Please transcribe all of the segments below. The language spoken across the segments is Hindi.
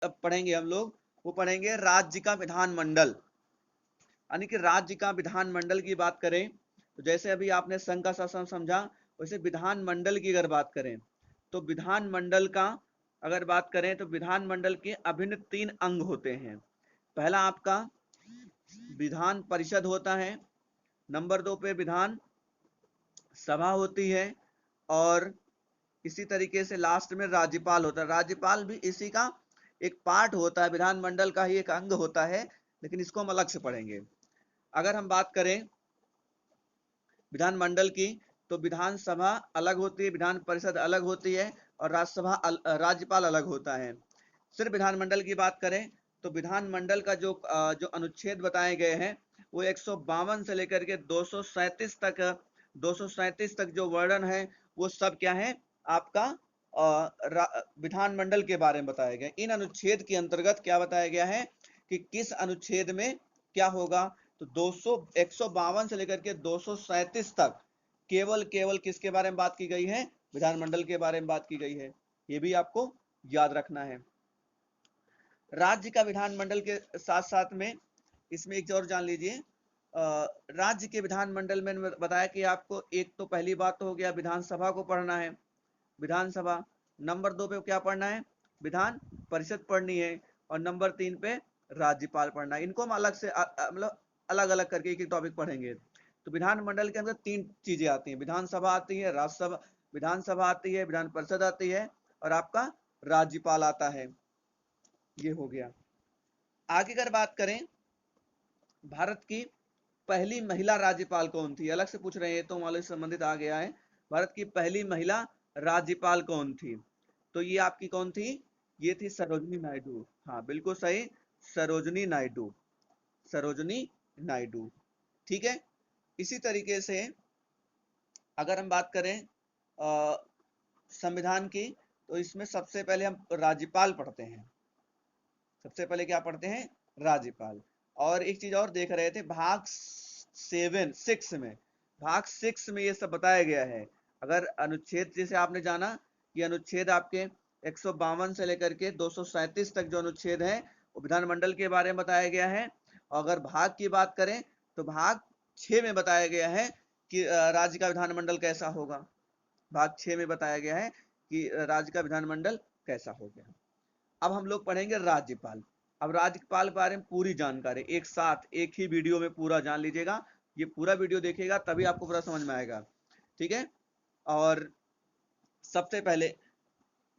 अब पढ़ेंगे हम लोग, वो पढ़ेंगे राज्य का विधानमंडल। यानी कि राज्य का विधानमंडल की बात करें तो जैसे अभी आपने संघ का शासन समझा, वैसे विधानमंडल की अगर बात करें तो विधानमंडल का अगर बात करें तो विधानमंडल के अभिन्न 3 अंग होते हैं। पहला आपका विधान परिषद होता है, नंबर 2 पे विधान सभा होती है, और इसी तरीके से लास्ट में राज्यपाल होता है। राज्यपाल भी इसी का एक पार्ट होता है, विधानमंडल का ही एक अंग होता है, लेकिन इसको हम अलग से पढ़ेंगे। अगर हम बात करें विधानमंडल की तो विधानसभा अलग होती है, विधान परिषद अलग होती है, और राज्यपाल अलग होता है। सिर्फ विधानमंडल की बात करें तो विधानमंडल का जो अनुच्छेद बताए गए हैं वो 152 से लेकर के 237 तक जो वर्णन है वो सब क्या है आपका विधानमंडल के बारे में बताया गया। इन अनुच्छेद के अंतर्गत क्या बताया गया है कि किस अनुच्छेद में क्या होगा, तो 152 से लेकर के 237 तक केवल केवल किसके बारे में बात की गई है, विधानमंडल के बारे में बात की गई है। ये भी आपको याद रखना है। राज्य का विधानमंडल के साथ साथ में इसमें एक और जान लीजिए, राज्य के विधानमंडल में बताया कि आपको एक तो पहली बात तो हो गया विधानसभा को पढ़ना है, विधानसभा। नंबर 2 पे क्या पढ़ना है, विधान परिषद पढ़नी है, और नंबर 3 पे राज्यपाल पढ़ना है। इनको हम अलग से मतलब अलग अलग करके एक एक टॉपिक पढ़ेंगे। तो विधानमंडल के अंदर 3 चीजें आती हैं, विधानसभा आती है, राज्यसभा विधानसभा आती है, विधान परिषद आती है, और आपका राज्यपाल आता है। ये हो गया। आगे अगर बात करें भारत की पहली महिला राज्यपाल कौन थी, अलग से पूछ रहे हैं तो हमारे संबंधित आ गया है। भारत की पहली महिला राज्यपाल कौन थी, तो ये आपकी कौन थी, ये थी सरोजनी नायडू। हाँ बिल्कुल सही, सरोजनी नायडू, सरोजनी नायडू। ठीक है। इसी तरीके से अगर हम बात करें संविधान की तो इसमें सबसे पहले हम राज्यपाल पढ़ते हैं, सबसे पहले क्या पढ़ते हैं, राज्यपाल। और एक चीज और देख रहे थे भाग 6 में, भाग 6 में ये सब बताया गया है। अगर अनुच्छेद जैसे आपने जाना कि अनुच्छेद आपके 152 से लेकर के 237 तक जो अनुच्छेद है वो विधानमंडल के बारे में बताया गया है। अगर भाग की बात करें तो भाग 6 में बताया गया है कि राज्य का विधानमंडल कैसा होगा। भाग 6 में बताया गया है कि राज्य का विधानमंडल कैसा होगा। अब हम लोग पढ़ेंगे राज्यपाल। अब राज्यपाल के बारे में पूरी जानकारी एक साथ एक ही वीडियो में पूरा जान लीजिएगा। ये पूरा वीडियो देखिएगा तभी आपको पूरा समझ में आएगा। ठीक है। और सबसे पहले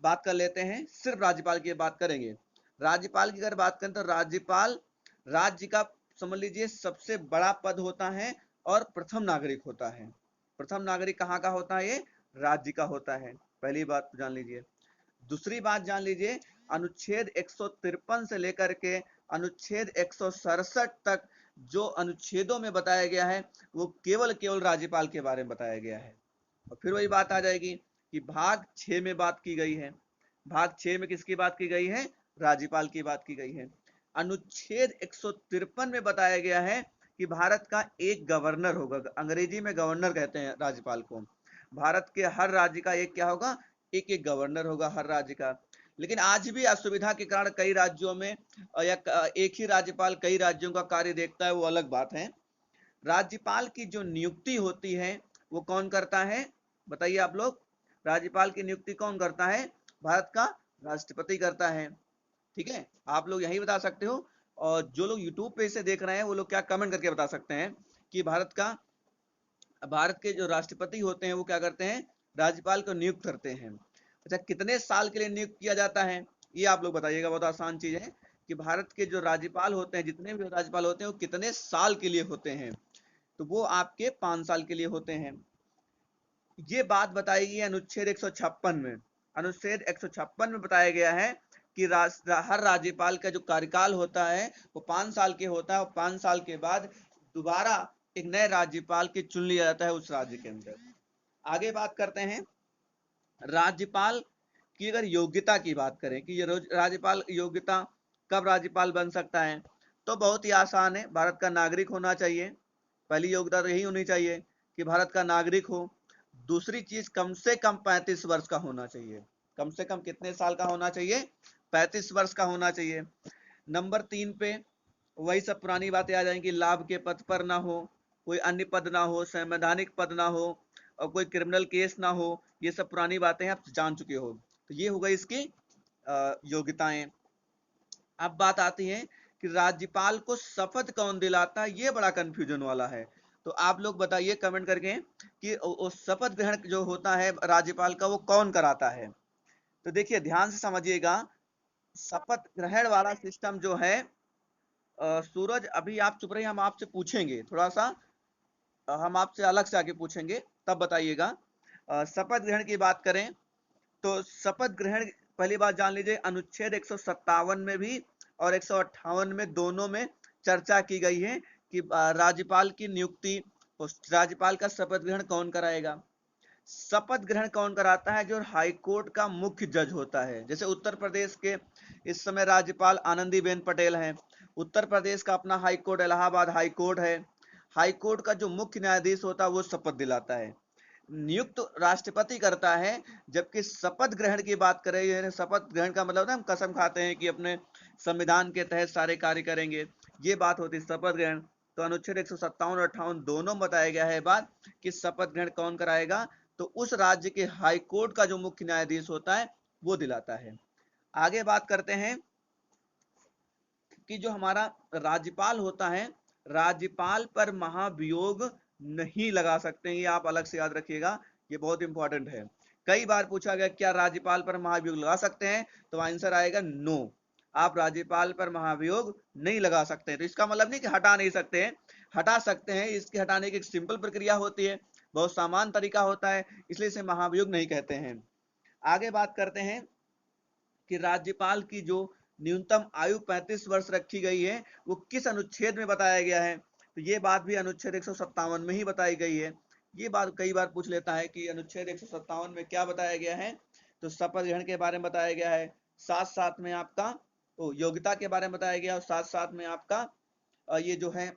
बात कर लेते हैं, सिर्फ राज्यपाल की बात करेंगे। राज्यपाल की अगर बात करें तो राज्यपाल राज्य का समझ लीजिए सबसे बड़ा पद होता है और प्रथम नागरिक होता है। प्रथम नागरिक कहाँ का होता है, ये राज्य का होता है। पहली बात जान लीजिए। दूसरी बात जान लीजिए, अनुच्छेद 153 से लेकर के अनुच्छेद 167 तक जो अनुच्छेदों में बताया गया है वो केवल केवल राज्यपाल के बारे में बताया गया है। और फिर वही बात आ जाएगी कि भाग 6 में बात की गई है, भाग 6 में किसकी बात की गई है, राज्यपाल की बात की गई है। अनुच्छेद 153 में बताया गया है कि भारत का एक गवर्नर होगा, अंग्रेजी में गवर्नर कहते हैं राज्यपाल को। भारत के हर राज्य का एक क्या होगा, एक एक गवर्नर होगा हर राज्य का। लेकिन आज भी असुविधा के कारण कई राज्यों में या एक ही राज्यपाल कई राज्यों का कार्य देखता है, वो अलग बात है। राज्यपाल की जो नियुक्ति होती है वो कौन करता है, बताइए आप लोग। राज्यपाल की नियुक्ति कौन करता है, भारत का राष्ट्रपति करता है। ठीक है, आप लोग यही बता सकते हो। और जो लोग यूट्यूब पे इसे देख रहे हैं वो लोग क्या कमेंट करके बता सकते हैं कि भारत के जो राष्ट्रपति होते हैं वो क्या करते हैं, राज्यपाल को नियुक्त करते हैं। अच्छा, कितने साल के लिए नियुक्त किया जाता है ये आप लोग बताइएगा। बहुत आसान चीज है कि भारत के जो राज्यपाल होते हैं, जितने भी राज्यपाल होते हैं वो कितने साल के लिए होते हैं, तो वो आपके 5 साल के लिए होते हैं। ये बात बताई गई है अनुच्छेद 156 में। अनुच्छेद 156 में बताया गया है कि हर राज्यपाल का जो कार्यकाल होता है वो 5 साल के होता है, और 5 साल के बाद दोबारा एक नए राज्यपाल के चुन लिया जाता है उस राज्य के अंदर। आगे बात करते हैं राज्यपाल की अगर योग्यता की बात करें कि ये राज्यपाल योग्यता कब राज्यपाल बन सकता है, तो बहुत ही आसान है, भारत का नागरिक होना चाहिए। पहली योग्यता तो यही होनी चाहिए कि भारत का नागरिक हो। दूसरी चीज कम से कम 35 वर्ष का होना चाहिए। कम से कम कितने साल का होना चाहिए, 35 वर्ष का होना चाहिए। नंबर 3 पे वही सब पुरानी बातें आ जाएंगी, लाभ के पद पर ना हो, कोई अन्य पद ना हो, संवैधानिक पद ना हो और कोई क्रिमिनल केस ना हो। ये सब पुरानी बातें आप जान चुके हो। तो ये हो गई इसकी योग्यताएं। अब बात आती है कि राज्यपाल को शपथ कौन दिलाता है, ये बड़ा कंफ्यूजन वाला है। तो आप लोग बताइए कमेंट करके कि शपथ ग्रहण जो होता है राज्यपाल का वो कौन कराता है। तो देखिए ध्यान से समझिएगा, शपथ ग्रहण वाला सिस्टम जो है, सूरज अभी आप चुप रहिए, हम आपसे पूछेंगे थोड़ा सा, हम आपसे अलग से आके पूछेंगे तब बताइएगा। शपथ ग्रहण की बात करें तो शपथ ग्रहण पहली बात जान लीजिए, अनुच्छेद 157 में भी और 158 में दोनों में चर्चा की गई है कि राज्यपाल की नियुक्ति, राज्यपाल का शपथ ग्रहण कौन कराएगा। शपथ ग्रहण कौन कराता है, जो हाईकोर्ट का मुख्य जज होता है। जैसे उत्तर प्रदेश के इस समय राज्यपाल आनंदीबेन पटेल हैं। उत्तर प्रदेश का अपना हाईकोर्ट इलाहाबाद हाईकोर्ट है। हाईकोर्ट का जो मुख्य न्यायाधीश होता है वो शपथ दिलाता है। नियुक्त राष्ट्रपति करता है। जबकि शपथ ग्रहण की बात करें, शपथ ग्रहण का मतलब ना हम कसम खाते हैं कि अपने संविधान के तहत सारे कार्य करेंगे, ये बात होती है शपथ ग्रहण। तो अनुच्छेद 157 और 58 दोनों में बताया गया है बात कि शपथ ग्रहण कौन कराएगा, तो उस राज्य के हाई कोर्ट का जो मुख्य न्यायाधीश होता है वो दिलाता है। आगे बात करते हैं कि जो हमारा राज्यपाल होता है, राज्यपाल पर महाभियोग नहीं लगा सकते, ये आप अलग से याद रखिएगा, ये बहुत इंपॉर्टेंट है। कई बार पूछा गया क्या राज्यपाल पर महाभियोग लगा सकते हैं, तो आंसर आएगा नो, आप राज्यपाल पर महाभियोग नहीं लगा सकते हैं। तो इसका मतलब नहीं कि हटा नहीं सकते हैं, हटा सकते हैं। इसके हटाने की एक सिंपल प्रक्रिया होती है, बहुत सामान्य तरीका होता है, इसलिए इसे महाभियोग नहीं कहते हैं। आगे बात करते हैं कि राज्यपाल की जो न्यूनतम आयु 35 वर्ष रखी गई है वो किस अनुच्छेद में बताया गया है, तो ये बात भी अनुच्छेद 157 में ही बताई गई है। ये बात कई बार पूछ लेता है कि अनुच्छेद 157 में क्या बताया गया है, तो शपथ ग्रहण के बारे में बताया गया है, साथ साथ में आपका योग्यता के बारे में बताया गया और साथ साथ में आपका ये जो है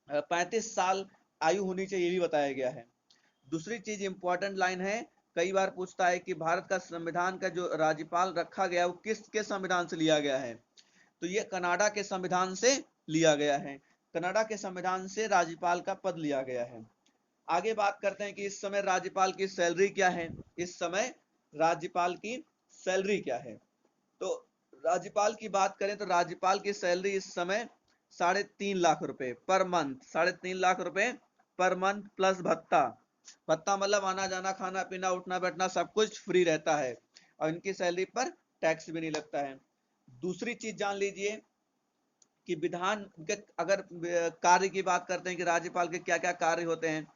35 साल आयु होनी चाहिए, ये भी बताया गया है। दूसरी चीज इंपॉर्टेंट लाइन है, कई बार पूछता है कि भारत का संविधान का जो राज्यपाल रखा गया वो किसके संविधान से लिया गया है, तो ये कनाडा के संविधान से लिया गया है। कनाडा के संविधान से राज्यपाल का पद लिया गया है। आगे बात करते हैं कि इस समय राज्यपाल की सैलरी क्या है। इस समय राज्यपाल की सैलरी क्या है, तो राज्यपाल की बात करें तो राज्यपाल की सैलरी इस समय 3.5 लाख रुपए पर मंथ, 3.5 लाख रुपए पर मंथ प्लस भत्ता। भत्ता मतलब आना जाना खाना पीना उठना बैठना सब कुछ फ्री रहता है और इनकी सैलरी पर टैक्स भी नहीं लगता है। दूसरी चीज जान लीजिए कि विधान के अगर कार्य की बात करते हैं कि राज्यपाल के क्या क्या कार्य होते हैं,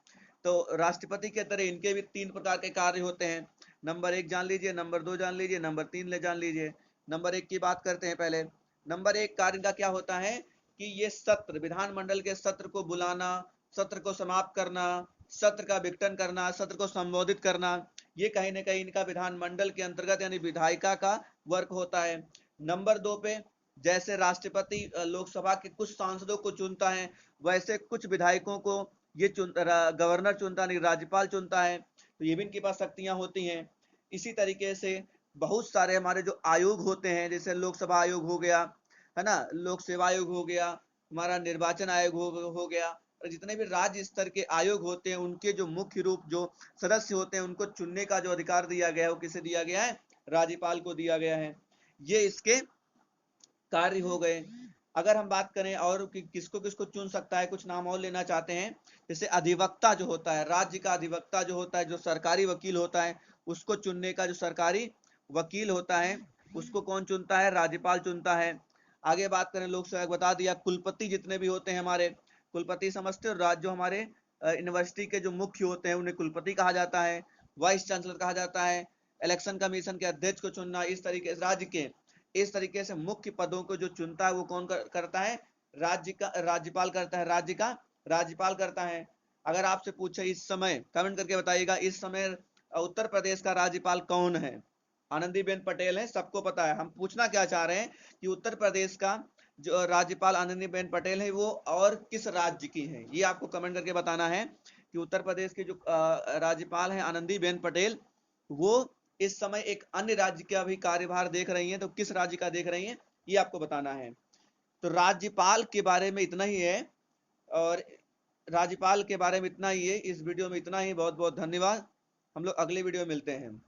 तो राष्ट्रपति के तरह इनके भी 3 प्रकार के कार्य होते हैं। नंबर 1 जान लीजिए, नंबर 2 जान लीजिए, नंबर 3 ले जान लीजिए। नंबर 1 की बात करते हैं पहले। नंबर 1 कार्य का क्या होता है कि ये सत्र, विधानमंडल के सत्र को बुलाना, सत्र को समाप्त करना, सत्र का विघटन करना, सत्र को संबोधित करना, ये कहीं ना कहीं इनका विधानमंडल के अंतर्गत यानी विधायिका का वर्क होता है। नंबर 2 पे जैसे राष्ट्रपति लोकसभा के कुछ सांसदों को चुनता है, वैसे कुछ विधायकों को ये गवर्नर चुनता नहीं, राज्यपाल चुनता है, तो ये भी इनके पास शक्तियां होती हैं। इसी तरीके से बहुत सारे हमारे जो आयोग होते हैं, जैसे लोकसभा आयोग हो गया, है ना, लोक सेवा आयोग हो गया, हमारा निर्वाचन आयोग हो गया, और जितने भी राज्य स्तर के आयोग होते हैं उनके जो मुख्य रूप जो सदस्य होते हैं उनको चुनने का जो अधिकार दिया गया है वो किसे दिया गया है, राज्यपाल को दिया गया है। ये इसके कार्य हो गए। अगर हम बात करें और कि किसको किसको चुन सकता है, कुछ नाम और लेना चाहते हैं, जैसे अधिवक्ता जो होता है, राज्य का अधिवक्ता जो होता है, जो सरकारी वकील होता है, उसको चुनने का जो सरकारी वकील होता है उसको कौन चुनता है, राज्यपाल चुनता है। आगे बात करें लोकसभा, बता दिया, कुलपति जितने भी होते हैं हमारे, कुलपति समझते हो, राज्य जो हमारे यूनिवर्सिटी के जो मुख्य होते हैं उन्हें कुलपति कहा जाता है, वाइस चांसलर कहा जाता है। इलेक्शन कमीशन के अध्यक्ष को चुनना, इस तरीके से राज्य के इस तरीके से मुख्य पदों को जो चुनता है वो कौन करता है, राज्य का राज्यपाल करता है, राज्य का राज्यपाल करता है। अगर आपसे पूछे इस समय, कमेंट करके बताइएगा, इस समय उत्तर प्रदेश का राज्यपाल कौन है, आनंदीबेन पटेल है, सबको पता है। हम पूछना क्या चाह रहे हैं कि उत्तर प्रदेश का जो राज्यपाल आनंदीबेन पटेल है वो और किस राज्य की है, ये आपको कमेंट करके बताना है कि उत्तर प्रदेश के जो राज्यपाल है आनंदीबेन पटेल वो इस समय एक अन्य राज्य का भी कार्यभार देख रही हैं, तो किस राज्य का देख रही हैं ये आपको बताना है। तो राज्यपाल के बारे में इतना ही है, और राज्यपाल के बारे में इतना ही है। इस वीडियो में इतना ही। बहुत बहुत धन्यवाद। हम लोग अगले वीडियो में मिलते हैं।